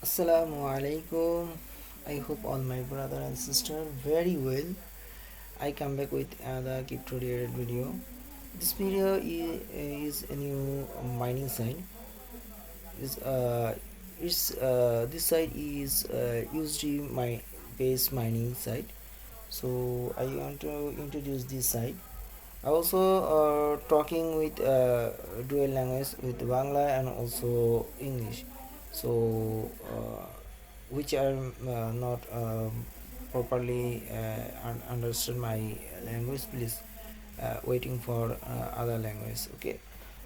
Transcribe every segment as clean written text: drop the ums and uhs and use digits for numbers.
Assalamu alaikum. I hope all my brother and sister very well. I come back with another crypto related video. This video is a new mining site. Is This site is USD my base mining site. So I want to introduce this site. I also talking with dual language with Bangla and also English. So which are not properly understood my language, please waiting for other language. Okay,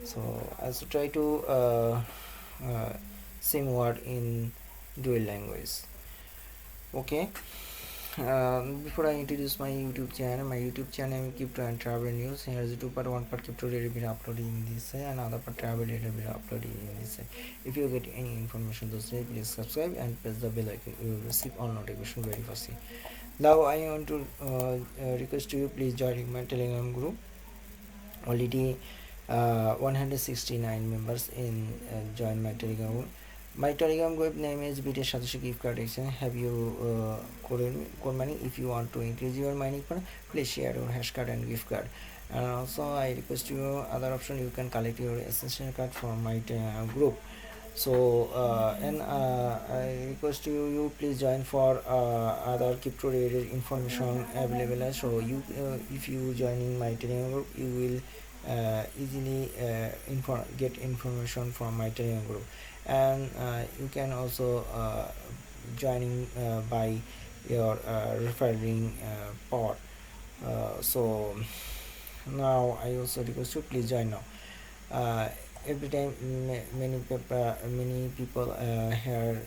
so I also try to uh, same word in dual language. Okay. Before I introduce my YouTube channel crypto and travel news. Here is 2 part, 1 part crypto related video uploading in this site, and another part travel related video uploading in this site. If you get any information those days, please subscribe and press the bell icon. You will receive all notification very fastly. Now I want to request you, please join my Telegram group. Already 169 members in join my Telegram group. My Telegram group name is 𝑏𝑰𝑭𝑚 Satoshi Gift Card Exchange. Have you core mining? If you want to increase your mining fund, please share your hash card and gift card. And also I request you other option, you can collect your essential card from my group. So I request you please join for other crypto related information available. So you if you joining my Telegram group, you will easily get information from my Telegram group. And you can also joining by your referring part. So now I also request you please join now. Every time many people here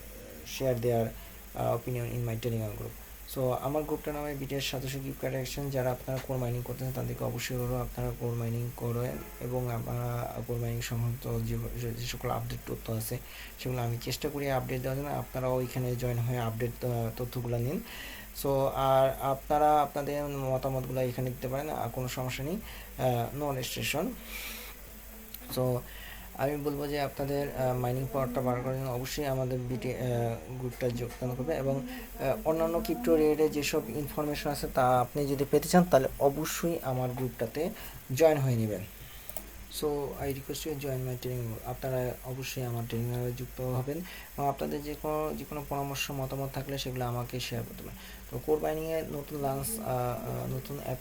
share their opinion in my Telegram group. So আমার গ্রুপটার নামে BTS satoshi gift card exchange. যারা আপনারা core mining করতেছেন তাদেরকে অবশ্যই বলবো আপনারা core mining করেন, এবং আপনারা কোর মাইনিং সংক্রান্ত যে সকল আপডেট তথ্য আছে সেগুলো আমি চেষ্টা করি আপডেট দেওয়ার জন্য। আপনারাও ওইখানে জয়েন হয়ে আপডেট তথ্যগুলো নিন। সো আর আপনারা আপনাদের মতামতগুলো এখানে দিতে পারেন, কোনো সমস্যা নেই, নো রেস্ট্রিকশন। সো আমি বলবো যে আপনাদের মাইনিং পাওয়ারটা বার করার জন্য অবশ্যই আমাদের বিটি গ্রুপটা যোগদান করবে, এবং অন্যান্য ক্রিপ্টো রিলেটেড যেসব ইনফরমেশন আছে তা আপনি যদি পেতে চান তাহলে অবশ্যই আমার গ্রুপটাতে জয়েন হয়ে নেবেন। So I request you join my training. আপনারা অবশ্যই আমার ট্রেনিংয়ে যুক্ত হবেন, এবং আপনাদের যে কোনো পরামর্শ মতামত থাকলে সেগুলো আমাকে শেয়ার করতে পারেন। তো কোর মাইনিংয়ের নতুন নতুন অ্যাপ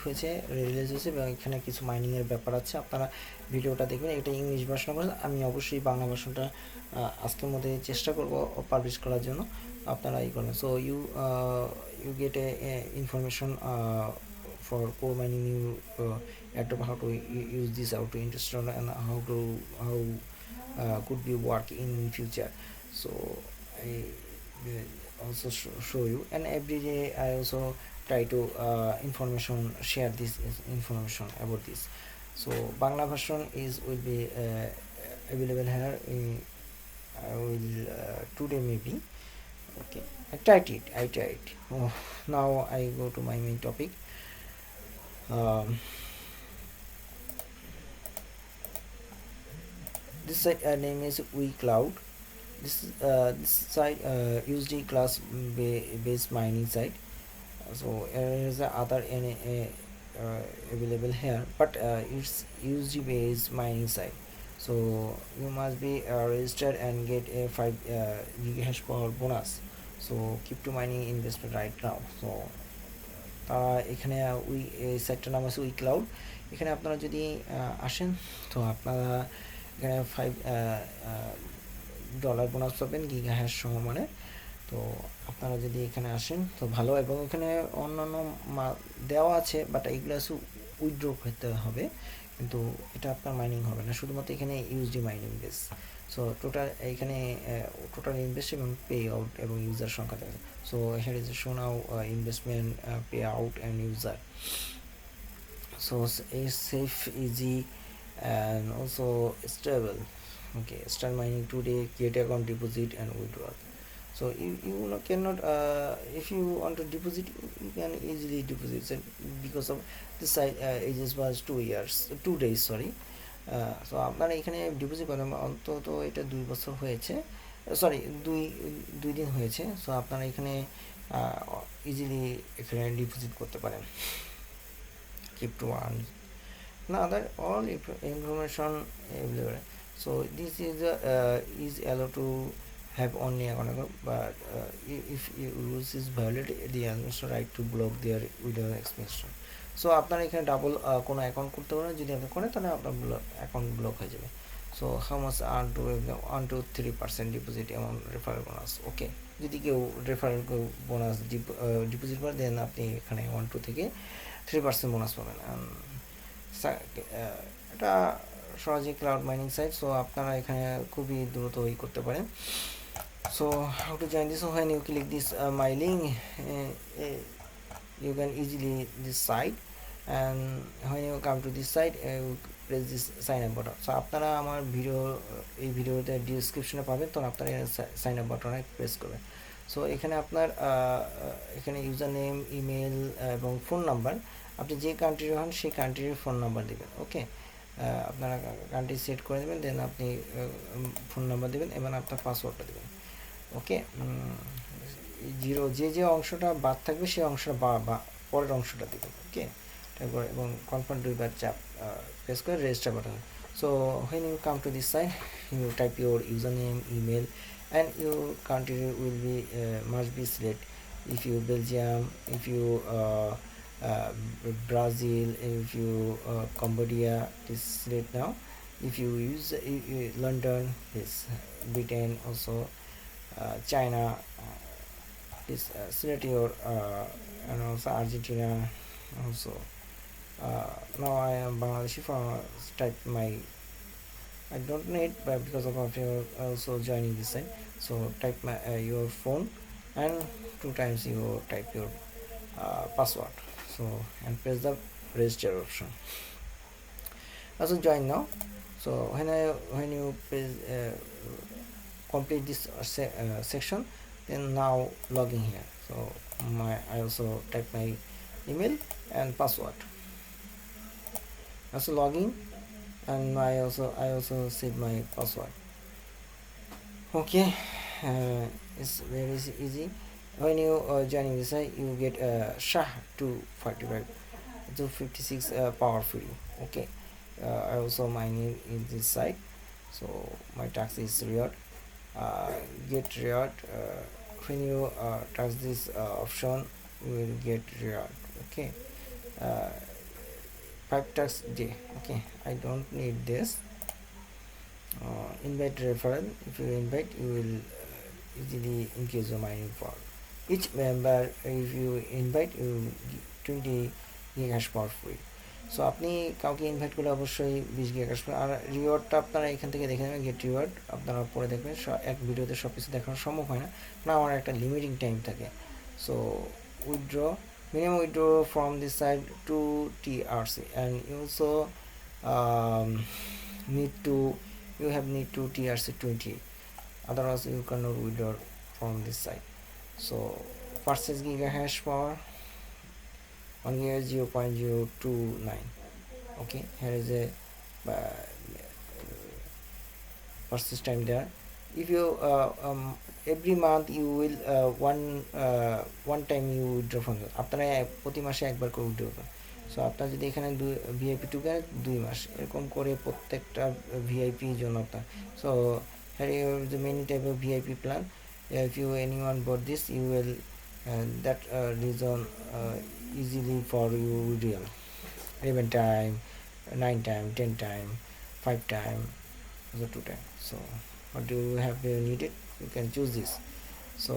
হয়েছে, রিলিজ হয়েছে, এবং এখানে কিছু মাইনিংয়ের ব্যাপার আছে। আপনারা ভিডিওটা দেখবেন। এটা ইংলিশ ভার্সন করে, আমি অবশ্যই বাংলা ভার্সনটা আজকের মধ্যে চেষ্টা করব পাবলিশ করার জন্য। আপনারা করবেন। So you get a information for core mining. You adopt how to use this, how to install, and how could be work in future. So I also show you, and every day I also try to share this information about this. So Bangla version will be available here. I will today maybe. Okay, I tried it. Now I go to my main topic. This site name is Wecloud. This site USD class based mining site. So there is other available here, but it's USD based mining site. So you must be registered and get a 5 GHS per bonus. So keep to mining investment right now. So এখানে এই সাইটটার নাম আছে Wecloud। এখানে আপনারা যদি আসেন তো আপনারা এখানে $5 বোনাস পাবেন গিগাহ্যাশ সমমানে। তো আপনারা যদি এখানে আসেন তো ভালো, এবং এখানে অন্যান্য দেওয়া আছে, বাট এইগুলো আছে উইথড্র করতে হবে, কিন্তু এটা আপনার মাইনিং হবে না, শুধুমাত্র এখানে ইউএসডি মাইনিং বেস। সো এখানে টোটাল ইনভেস্ট এবং পে আউট এবং ইউজার সংখ্যা থাকে। So here is shown now investment, payout and user. So it's safe, easy, and also stable. Okay, start mining today, create account, deposit and withdraw. So you cannot if you want to deposit, you can easily deposit because of this site ages was 2 days, sorry. So আপনারা এখানে deposit করেন অন্তত এটা 2 বছর হয়েছে, sorry, দুই দিন হয়েছে। সো আপনারা এখানে ইজিলি এখানে ডিপোজিট করতে পারেন। Keep to one. Now that all information available. So this is allowed to have only account, but if rules is violated, the administrator right to block their without explanation. So আপনারা এখানে double কোনো account করতে পারেন, যদি আপনি করেন তাহলে আপনার অ্যাকাউন্ট ব্লক হয়ে যাবে। So how much earn to 1 to 3% deposit amount referral bonus. Okay, যদি কেউ রেফারেল বোনাস ডিপোজিট করে দেন আপনি এখানে 1 to থেকে 3% বোনাস পাবেন। এটা সহজে ক্লাউড মাইনিং সাইট। সো আপনারা এখানে খুবই দ্রুত করতে পারেন। So how to join this? So when you click this my link, you can easily this site, and when you come to this site, you press this sign up button. So আপনারা আমার এই ভিডিওতে ডিসক্রিপশনে পাবেন, তো আপনারা sign up বাটনে press করবেন। সো এখানে আপনার এখানে ইউজার নেম, ইমেল এবং ফোন নাম্বার, আপনি যে কান্ট্রির হন সেই কান্ট্রির ফোন নাম্বার দেবেন। ওকে, আপনারা কান্ট্রি সেট করে দেবেন, দেন আপনি ফোন নাম্বার দেবেন এবং আপনার পাসওয়ার্ডটা দেবেন। ওকে, জিরো যে অংশটা বাদ থাকবে সেই অংশটা বা পরের অংশটা দেবেন। ওকে, তারপর এবং কনফার্ম 2বার চাপ প্রেস করে register button. So when you come to this site, you type your username, email, and your country will be must be select. If you Belgium, if you Brazil, if you Cambodia, this select now. If you use London, this Britain also, China, is select your and also Argentina also. Now I am Bangladeshi, for type my, I don't need, but because of you also joining this site, so type my your phone, and 2 times you type your password. So and press the register option. Also join now. So when you press complete this section, then now logging here. So I also type my email and password. Also login, and I also save my password. Okay, it's very easy. When you joining this site, you get SHA 256 power free. Okay, I also mining in this site, so my tax is reward. Get reward, when you touch this option, you will get reward. Okay, 5 tax day. Okay, I don't need this. Invite referral. If you invite, you will easily increase your mining for each member. If you invite, you will 20 GHS power free. So আপনি কাউকে invite করলে অবশ্যই 20 GHz পাবেন। আর রিওয়ার্ডটা আপনারা এখান থেকে দেখে নেবেন, গেট রিওয়ার্ড আপনারা পরে দেখবেন। এক ভিডিওতে সব কিছু দেখানো সম্ভব হয় না, আমার একটা লিমিটিং টাইম থাকে। So withdraw, minimum withdraw from this side 2 TRC, and you also need to TRC 20, otherwise you cannot withdraw from this side. So purchase gigahash power 1 gigahash 0.029. Okay, here is a purchase time there. If you every month you will one time you withdraw from it. আপনারা প্রতি মাসে একবার করে withdraw করবেন। So আপনার যদি এখানে VIP 2 কেন 2 মাস এরকম করে প্রত্যেকটা ভিআইপি জন্য আপনার। So here is the many type of VIP plan. If you anyone bought this, you will that reason easily for you withdrawal 11 time, 9 time, 10 time, 5 time, also 2 time. So what do you have needed, you can choose this. So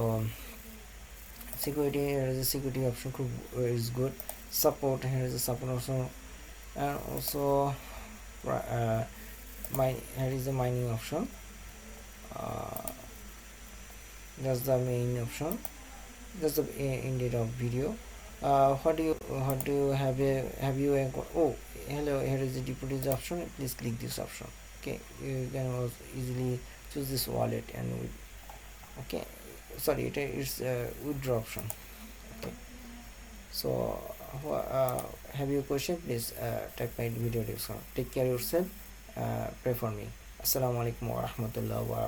security, here is a security option is good. Support, here is a support also, and also here is the mining option. That's the main option. That's the end of video. What do you have oh hello, here is the deposit option. Please click this option. Okay, you can also easily choose this wallet and okay, sorry, it is withdraw option. Okay, so have you question, please type my video description. Take care yourself, pray for me. Assalamu alaikum wa rahmatullahi wa